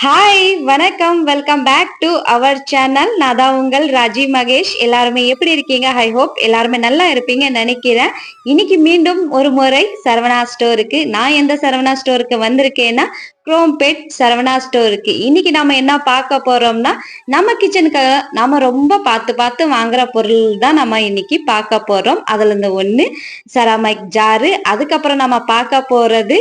Hi வணக்கம், welcome back to our channel. நான் தான் உங்கள் ராஜி மகேஷ். எல்லாருமே எப்படி இருக்கீங்க? ஐ ஹோப் எல்லாருமே நல்லா இருப்பீங்க நினைக்கிறேன். இன்னைக்கு மீண்டும் ஒரு முறை சரவணா ஸ்டோருக்கு. நான் எந்த சரவணா ஸ்டோருக்கு வந்திருக்கேன்னா குரோம்பேட் சரவணா ஸ்டோருக்கு. இன்னைக்கு நாம என்ன பார்க்க போறோம்னா, நம்ம கிச்சனுக்காக நாம ரொம்ப பார்த்து பார்த்து வாங்குற பொருள் தான் நம்ம இன்னைக்கு பார்க்க போறோம். அதுல இருந்து ஒண்ணு செராமிக் ஜாரு, அதுக்கப்புறம் நம்ம பார்க்க போறது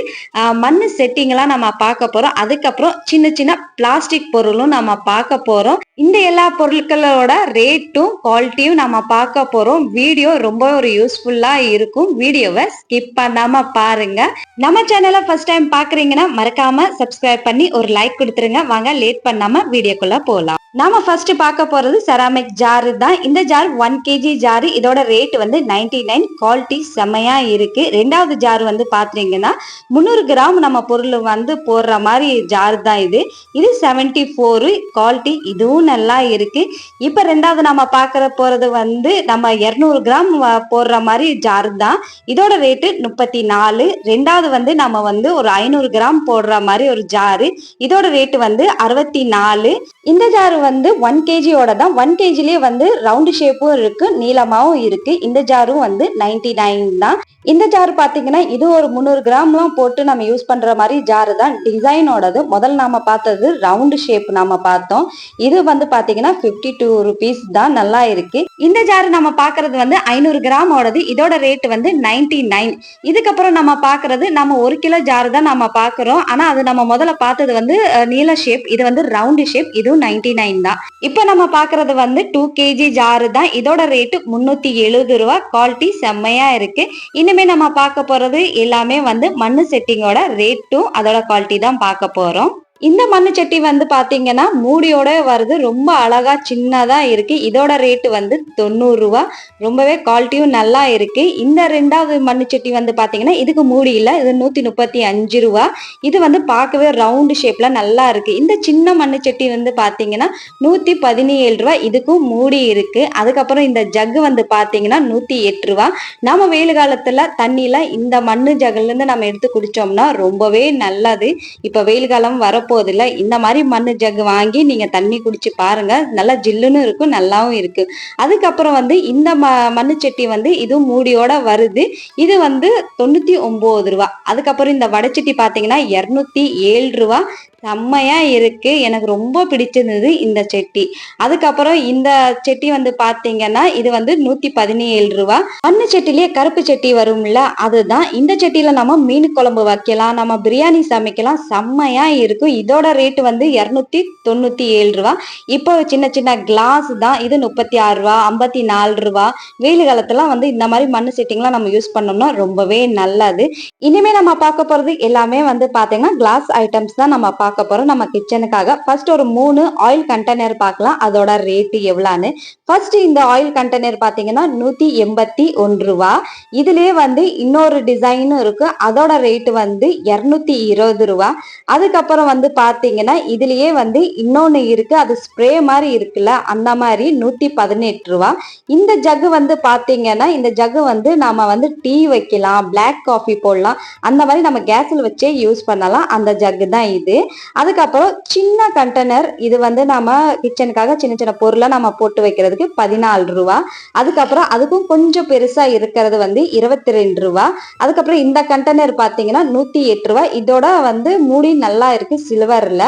மண்ணு செட்டிங் எல்லாம் நம்ம பார்க்க போறோம். அதுக்கப்புறம் சின்ன சின்ன பிளாஸ்டிக் பொருளும் நம்ம பார்க்க போறோம். இந்த எல்லா பொருட்களோட ரேட்டும் குவாலிட்டியும் நம்ம பார்க்க போறோம். வீடியோ ரொம்ப ஒரு யூஸ்ஃபுல்லா இருக்கும். வீடியோவை ஸ்கிப் பண்ணாம பாருங்க. நம்ம சேனலை ஃபர்ஸ்ட் டைம் பாக்குறீங்கன்னா மறக்காம சப்ஸ்கிரைப் பண்ணி ஒரு லைக் கொடுத்துருங்க. வாங்க லேட் பண்ணாம வீடியோக்குள்ள போலாம். நாம ஃபர்ஸ்ட் பார்க்க போறது செராமிக் ஜாரு தான். இந்த ஜார் 1 kg ஜாரு. இதோட ரேட் வந்து 99. குவாலிட்டி செம்மையா இருக்கு. ரெண்டாவது ஜார் வந்து பாத்தீங்கன்னா 300 கிராம் நம்ம பொருள் வந்து போடுற மாதிரி ஜார் தான் இது. இது 74. குவாலிட்டி இதுவும் நல்லா இருக்கு. இப்ப ரெண்டாவது நம்ம பார்க்க போறது வந்து நம்ம 200 கிராம் போடுற மாதிரி ஜார் தான். இதோட ரேட்டு 34. ரெண்டாவது வந்து நம்ம வந்து ஒரு 500 கிராம் போடுற மாதிரி ஒரு ஜாரு. இதோட ரேட்டு வந்து 64. இந்த ஜாரு வந்து 1 kg தான். 1 kgலயே வந்து ரவுண்ட் ஷேப்பும் இருக்கு, நீளமாவும் இருக்கு. இந்த ஜாரும் வந்து 99 தான். இந்த ஜார் பாத்தீங்கன்னா இது ஒரு 300 கிராம்லாம் போட்டு நம்ம யூஸ் பண்ற மாதிரி ஜாரு தான். டிசைனோடது முதல்ல நாம பார்த்தது ரவுண்ட் ஷேப் நாம பார்த்தோம். இது வந்து பாத்தீங்கன்னா 52 rupees தான். நல்லா இருக்கு. இந்த ஜாரு நம்ம பாக்குறது வந்து 500 கிராம் ஓடது. இதோட ரேட் வந்து 99. இதுக்கப்புறம் நம்ம பாக்குறது நம்ம 1 கிலோ ஜாரு தான் நம்ம பாக்குறோம். ஆனா அது நம்ம முதல்ல பார்த்தது வந்து நீல ஷேப், இது வந்து ரவுண்ட் ஷேப், இதுவும் 99 தான். இப்ப நம்ம பாக்குறது வந்து 2 kg ஜாரு தான். இதோட ரேட்டு 370 ரூபாய். குவாலிட்டி செம்மையா இருக்கு. இனிமே நம்ம பார்க்க போறது எல்லாமே வந்து மண்ணு செட்டிங்கோட ரேட்டும் அதோட குவாலிட்டி தான் பார்க்க போறோம். இந்த மண்ணு சட்டி வந்து பாத்தீங்கன்னா மூடியோட வருது. ரொம்ப அழகா சின்னதா இருக்கு. இதோட ரேட்டு வந்து 90 ரூபாய். ரொம்பவே குவாலிட்டியும் நல்லா இருக்கு. இந்த ரெண்டாவது மண்ணு சட்டி வந்து பாத்தீங்கன்னா இதுக்கு மூடி இல்ல, இது 135 ரூபாய். இது வந்து பார்க்கவே ரவுண்ட் ஷேப்ல நல்லா இருக்கு. இந்த சின்ன மண்ணு சட்டி வந்து பாத்தீங்கன்னா 117 ரூபாய். இதுக்கும் மூடி இருக்கு. அதுக்கப்புறம் இந்த ஜக்கு வந்து பாத்தீங்கன்னா 108 ரூபாய். நம்ம வெயில் காலத்துல தண்ணியில இந்த மண்ணு ஜகுல இருந்து நம்ம எடுத்து குடிச்சோம்னா ரொம்பவே நல்லது. இப்ப வெயில் காலம் வர போதில்ல, இந்த மாதிரி மண்ணு ஜக் வாங்கி நீங்க தண்ணி குடிச்சு பாருங்க. நல்லா ஜில்லுன்னு இருக்கும், நல்லாவும் இருக்கு. அதுக்கப்புறம் வந்து இந்த மண்ணு சட்டி வந்து இது மூடியோட வருது. இது வந்து 99 ரூபாய். அதுக்கப்புறம் இந்த வடைச்சட்டி பாத்தீங்கன்னா 207 ரூபாய். செம்மையா இருக்கு. எனக்கு ரொம்ப பிடிச்சிருந்தது இந்த செட்டி. அதுக்கப்புறம் இந்த செட்டி வந்து பாத்தீங்கன்னா இது வந்து 117 ரூபாய். மண்ணு செட்டிலேயே கருப்பு செட்டி வரும்ல, அதுதான். இந்த செட்டியில நம்ம மீன் குழம்பு வைக்கலாம், நம்ம பிரியாணி சமைக்கலாம். செம்மையா இருக்கும். இதோட ரேட் வந்து 297 ரூபாய். இப்போ சின்ன சின்ன கிளாஸ் தான். இது 36 ரூபாய், 54 ரூபாய். வெயில் காலத்துல வந்து இந்த மாதிரி மண்ணு செட்டிங்லாம் நம்ம யூஸ் பண்ணோம்னா ரொம்பவே நல்லது. இனிமே நம்ம பார்க்க போறது எல்லாமே வந்து பாத்தீங்கன்னா கிளாஸ் ஐட்டம்ஸ் தான் நம்ம பார்க்க போறோம் நம்ம கிச்சனுக்காக. ஃபர்ஸ்ட் ஒரு 3 ஆயில் கண்டெய்னர் பார்க்கலாம், அதோட ரேட் எவ்வளவுன்னு. ஃபர்ஸ்ட் இந்த ஆயில் கண்டெய்னர் பாத்தீங்கன்னா 181 ரூபாய். இதுலயே வந்து இன்னொரு டிசைன் இருக்கு, அதோட ரேட் வந்து 220 ரூபாய். அதுக்கப்புறம் வந்து பாத்தீங்கன்னா இதுலயே வந்து இன்னொன்னு இருக்கு, அது ஸ்ப்ரே மாதிரி இருக்குல்ல, அந்த மாதிரி 118 ரூபாய். இந்த ஜக்கு வந்து பாத்தீங்கன்னா இந்த ஜக்கு வந்து நாம வந்து டீ வைக்கலாம், பிளாக் காஃபி போடலாம், அந்த மாதிரி நம்ம கேஸ்ல வச்சே யூஸ் பண்ணலாம். அந்த ஜக்கு தான் இது. அதுக்கப்புறம் சின்ன கண்டெய்னர், இது வந்து நம்ம கிச்சனுக்காக சின்ன சின்ன பொருளை நம்ம போட்டு வைக்கிறதுக்கு 14 ரூபாய். அதுக்கப்புறம் அதுக்கும் கொஞ்சம் பெருசா இருக்கிறது வந்து 22 ரூபாய். அதுக்கப்புறம் இந்த கண்டெய்னர் பாத்தீங்கன்னா 108 ரூபாய். இதோட வந்து மூடி நல்லா இருக்கு, சில்வர்ல.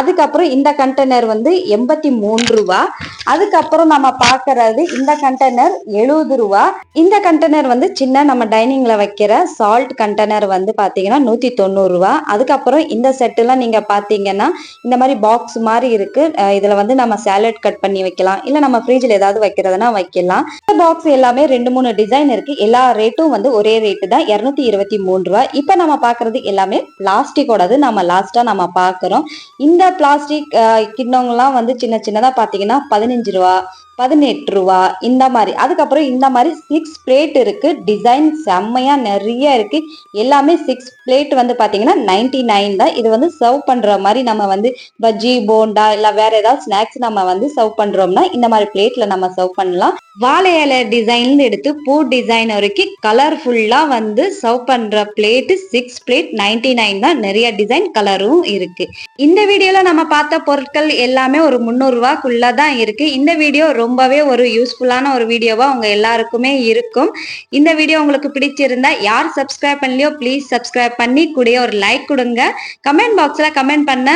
அதுக்கப்புறம் இந்த கண்டெய்னர் வந்து 83 ரூபாய். அதுக்கப்புறம் நம்ம பாக்குறது இந்த கண்டெய்னர் 70 ரூபாய். இந்த கண்டெய்னர் வந்து சின்ன நம்ம டைனிங்ல வைக்கிற சால்ட் கண்டெய்னர் வந்து பாத்தீங்கன்னா 190 ரூபாய். அதுக்கப்புறம் இந்த செட் எல்லாம் நீங்க பாத்தீங்கன்னா இந்த மாதிரி பாக்ஸ் மாதிரி இருக்கு. இதுல வந்து நம்ம சாலட் கட் பண்ணி வைக்கலாம், இல்ல நம்ம ஃப்ரிட்ஜ்ல ஏதாவது வைக்கிறதுனா வைக்கலாம். இந்த பாக்ஸ் எல்லாமே 2-3 டிசைன் இருக்கு. எல்லா ரேட்டும் வந்து ஒரே ரேட்டு தான், 223 ரூபாய். இப்ப நம்ம பாக்குறது எல்லாமே பிளாஸ்டிக்கோடது. நம்ம லாஸ்டா நம்ம பாக்குறோம். இந்த பிளாஸ்டிக் கிண்ணங்கள்லாம் வந்து சின்ன சின்னதா பாத்தீங்கன்னா 15 ரூபாய், 18 ரூபா இந்த மாதிரி. அதுக்கப்புறம் இந்த மாதிரி 6 பிளேட் இருக்கு. டிசைன் செம்மையா நிறைய இருக்கு. எல்லாமே 6 பிளேட் வந்து பாத்தீங்கன்னா 99 தான். இது வந்து சர்வ் பண்ற மாதிரி நம்ம வந்து பஜ்ஜி போண்டா இல்ல வேற ஏதாவது ஸ்நாக்ஸ் நம்ம வந்து சர்வ் பண்றோம்னா இந்த மாதிரி பிளேட்ல நம்ம சர்வ் பண்ணலாம். வாழை இலை டிசைன் எடுத்து பூ டிசைன் வரைக்கும் கலர்ஃபுல்லா வந்து சர்வ் பண்ற பிளேட் 6 பிளேட் 99 தான். நிறைய டிசைன் கலரும் இருக்கு. இந்த வீடியோல நம்ம பார்த்த பொருட்கள் எல்லாமே ஒரு 300 ரூபாய்க்குள்ள தான் இருக்கு. இந்த வீடியோ ரொம்பவே ஒரு யூஸ்ஃபுல்லான ஒரு வீடியோவா உங்க எல்லாருக்குமே இருக்கும். இந்த வீடியோ உங்களுக்கு பிடிச்சிருந்தா யார் சப்ஸ்கிரைப் பண்ணலையோ ப்ளீஸ் சப்ஸ்கிரைப் பண்ணி கூட ஒரு லைக் கொடுங்க. கமெண்ட் பாக்ஸ்ல கமெண்ட் பண்ண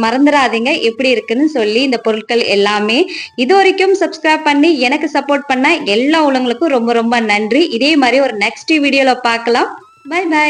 மறந்துடாதீங்க எப்படி இருக்குன்னு சொல்லி. இந்த பொருட்கள் எல்லாமே இது வரைக்கும் சப்ஸ்கிரைப் பண்ணி எனக்கு சப்போர்ட் பண்ண எல்லா உள்ளவங்களுக்கும் ரொம்ப ரொம்ப நன்றி. இதே மாதிரி ஒரு நெக்ஸ்ட் வீடியோல பார்க்கலாம். Bye by.